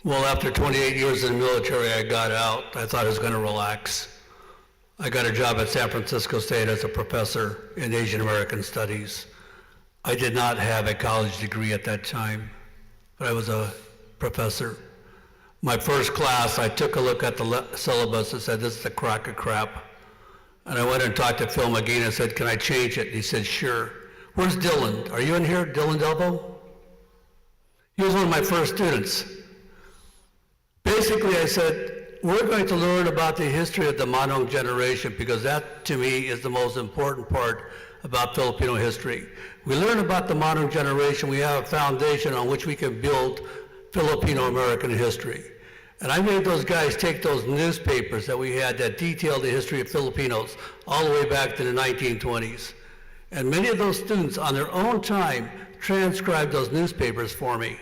Well, after 28 years in the military, I got out. I thought I was going to relax. I got a job at San Francisco State as a professor in Asian American Studies. I did not have a college degree at that time, but I was a professor. My first class, I took a look at the syllabus and said, this is a crock of crap. And I went and talked to Phil McGee and said, can I change it? And he said, sure. Where's Dylan? Are you in here, Dylan Delbo? He was one of my first students. Basically, I said, we're going to learn about the history of the Manong generation because that, to me, is the most important part about Filipino history. We learn about the Manong generation, we have a foundation on which we can build Filipino American history. And I made those guys take those newspapers that we had that detailed the history of Filipinos all the way back to the 1920s. And many of those students, on their own time, transcribed those newspapers for me.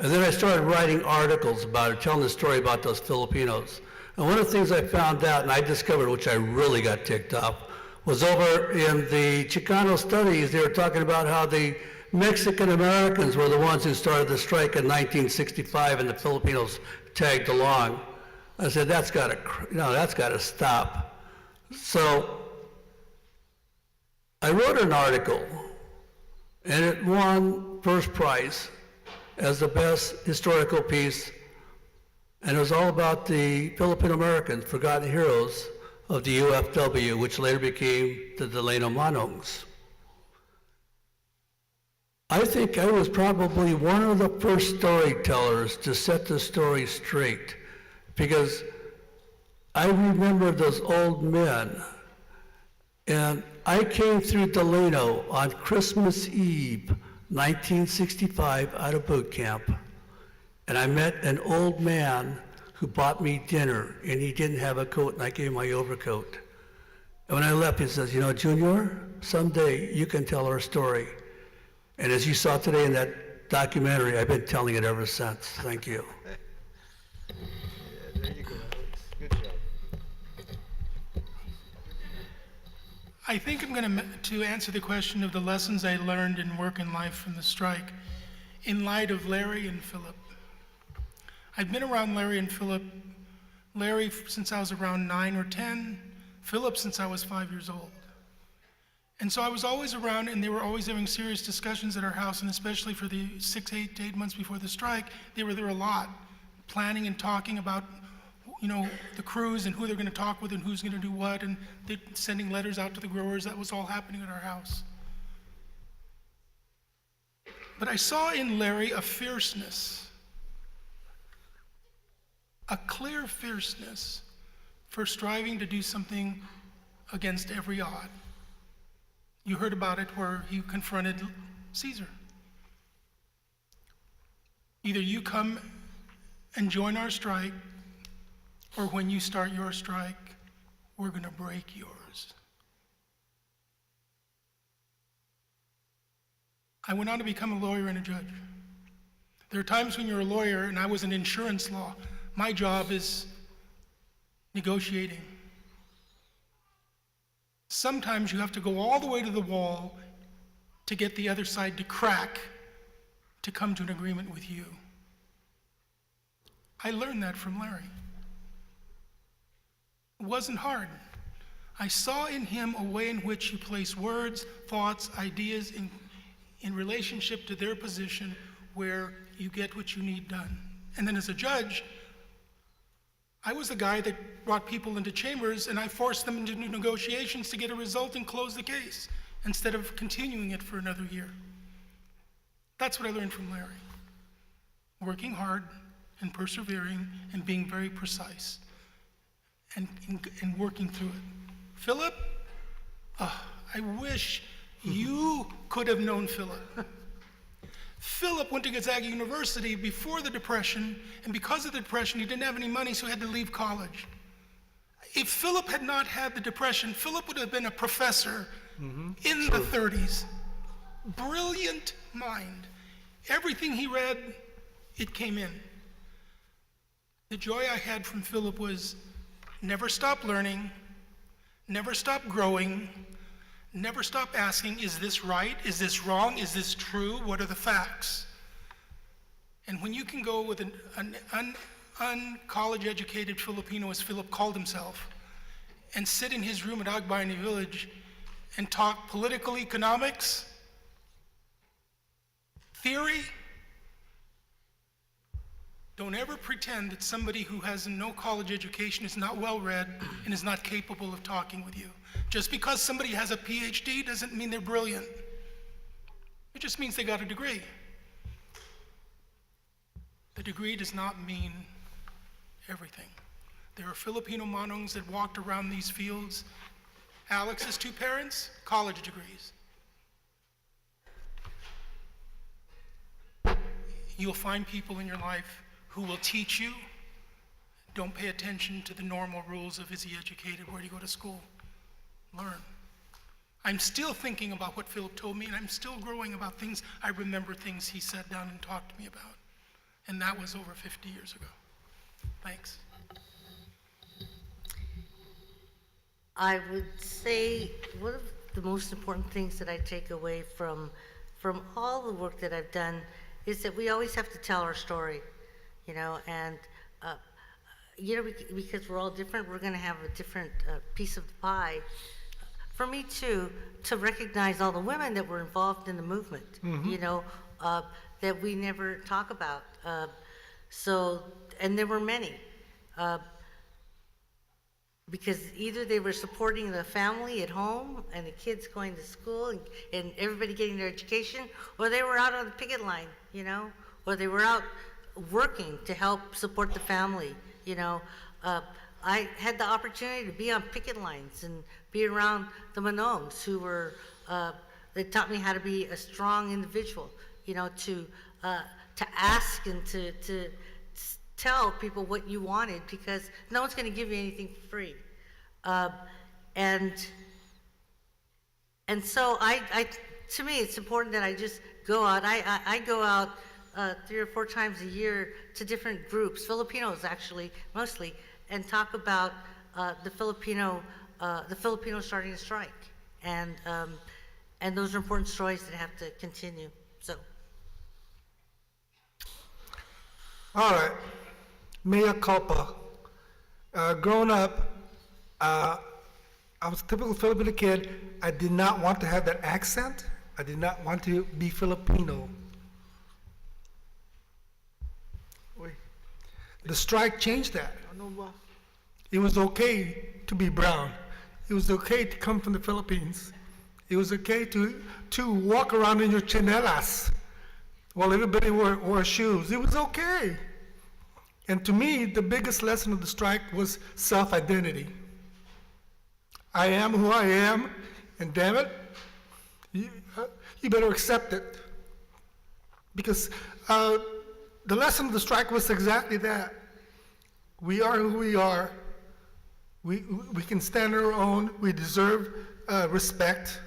And then I started writing articles about it, telling the story about those Filipinos. And one of the things I found out, and I discovered, which I really got ticked off, was over in the Chicano studies, they were talking about how the Mexican Americans were the ones who started the strike in 1965 and the Filipinos tagged along. I said, that's gotta stop. So I wrote an article and it won first prize as the best historical piece, and it was all about the Filipino Americans, forgotten heroes of the UFW, which later became the Delano Manongs. I think I was probably one of the first storytellers to set the story straight, because I remember those old men, and I came through Delano on Christmas Eve, 1965, out of boot camp, and I met an old man who bought me dinner, and he didn't have a coat, and I gave him my overcoat. And when I left, he says, you know, Junior, someday you can tell our story. And as you saw today in that documentary, I've been telling it ever since. Thank you. Yeah, there you go, Alex. Good job. I think I'm going to answer the question of the lessons I learned in work and life from the strike in light of Larry and Philip. I've been around Larry and Philip, Larry since I was around 9 or 10, Philip since I was 5 years old. And so I was always around, and they were always having serious discussions at our house, and especially for the 8 months before the strike, they were there a lot, planning and talking about, you know, the crews and who they're going to talk with and who's going to do what, and they're sending letters out to the growers. That was all happening at our house. But I saw in Larry a fierceness, a clear fierceness for striving to do something against every odd. You heard about it where he confronted Caesar. Either you come and join our strike, or when you start your strike, we're going to break yours. I went on to become a lawyer and a judge. There are times when you're a lawyer, and I was in insurance law. My job is negotiating. Sometimes you have to go all the way to the wall to get the other side to crack to come to an agreement with you. I learned that from Larry. It wasn't hard. I saw in him a way in which you place words, thoughts, ideas in relationship to their position where you get what you need done. And then as a judge, I was the guy that brought people into chambers, and I forced them into negotiations to get a result and close the case instead of continuing it for another year. That's what I learned from Larry. Working hard and persevering and being very precise and working through it. Philip, I wish you could have known Philip. Philip went to Gonzaga University before the Depression, and because of the Depression, he didn't have any money, so he had to leave college. If Philip had not had the Depression, Philip would have been a professor in the 30s. Brilliant mind. Everything he read, it came in. The joy I had from Philip was never stop learning, never stop growing, never stop asking, is this right? Is this wrong? Is this true? What are the facts? And when you can go with an uncollege-educated Filipino, as Philip called himself, and sit in his room at Agbayani Village and talk political economics, theory, don't ever pretend that somebody who has no college education is not well-read and is not capable of talking with you. Just because somebody has a PhD doesn't mean they're brilliant. It just means they got a degree. The degree does not mean everything. There are Filipino manongs that walked around these fields. Alex's two parents, college degrees. You'll find people in your life who will teach you. Don't pay attention to the normal rules of is he educated, where do you go to school? Learn. I'm still thinking about what Philip told me, and I'm still growing about things. I remember things he sat down and talked to me about. And that was over 50 years ago. Thanks. I would say one of the most important things that I take away from all the work that I've done is that we always have to tell our story, and because we're all different, we're going to have a different piece of the pie. For me too, to recognize all the women that were involved in the movement, that we never talk about. And there were many. Because either they were supporting the family at home and the kids going to school and everybody getting their education, or they were out on the picket line, or they were out working to help support the family, I had the opportunity to be on picket lines and be around the Manongs who were, they taught me how to be a strong individual, to ask and to tell people what you wanted, because no one's going to give you anything for free. And so to me, it's important that I just go out. I go out 3 or 4 times a year to different groups, Filipinos actually, mostly, and talk about the Filipinos starting to strike. And those are important stories that have to continue, so. All right. Mea culpa. Growing up, I was a typical Filipino kid. I did not want to have that accent. I did not want to be Filipino. The strike changed that. It was okay to be brown. It was okay to come from the Philippines. It was okay to walk around in your chanelas while everybody wore shoes. It was okay. And to me, the biggest lesson of the strike was self-identity. I am who I am, and damn it, you better accept it. Because the lesson of the strike was exactly that. We are who we are. We can stand on our own. We deserve respect.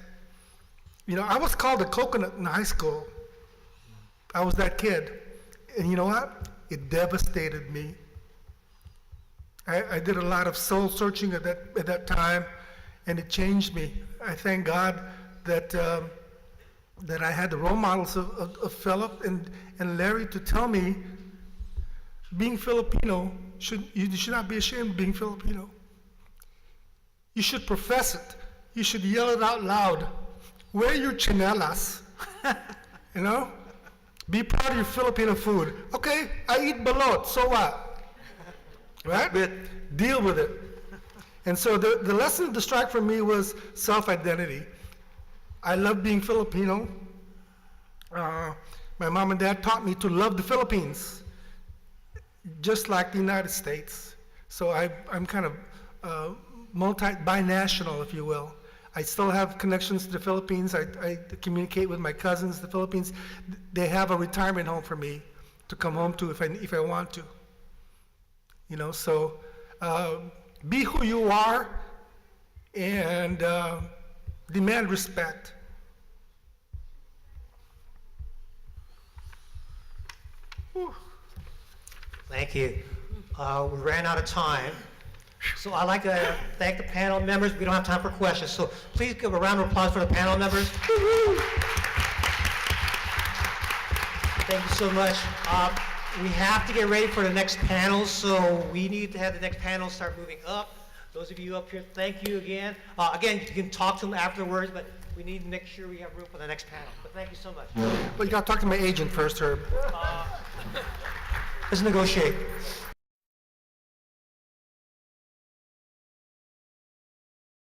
I was called a coconut in high school. I was that kid. And you know what? It devastated me. I did a lot of soul searching at that time, and it changed me. I thank God that I had the role models of Philip and Larry to tell me, being Filipino, you should not be ashamed of being Filipino. You should profess it. You should yell it out loud. Wear your chanelas, Be proud of your Filipino food. Okay, I eat balot, so what? Right? Deal with it. And so the lesson of the strike for me was self-identity. I love being Filipino. My mom and dad taught me to love the Philippines, just like the United States. So I'm kind of binational, if you will. I still have connections to the Philippines. I communicate with my cousins in the Philippines. They have a retirement home for me to come home to if I want to. So be who you are and demand respect. Whew. Thank you. We ran out of time. So I'd like to thank the panel members. We don't have time for questions, so please give a round of applause for the panel members. Thank you so much. We have to get ready for the next panel, so we need to have the next panel start moving up. Those of you up here, thank you again. Again, you can talk to them afterwards, but we need to make sure we have room for the next panel. But thank you so much. But you gotta talk to my agent first, Herb. Let's negotiate.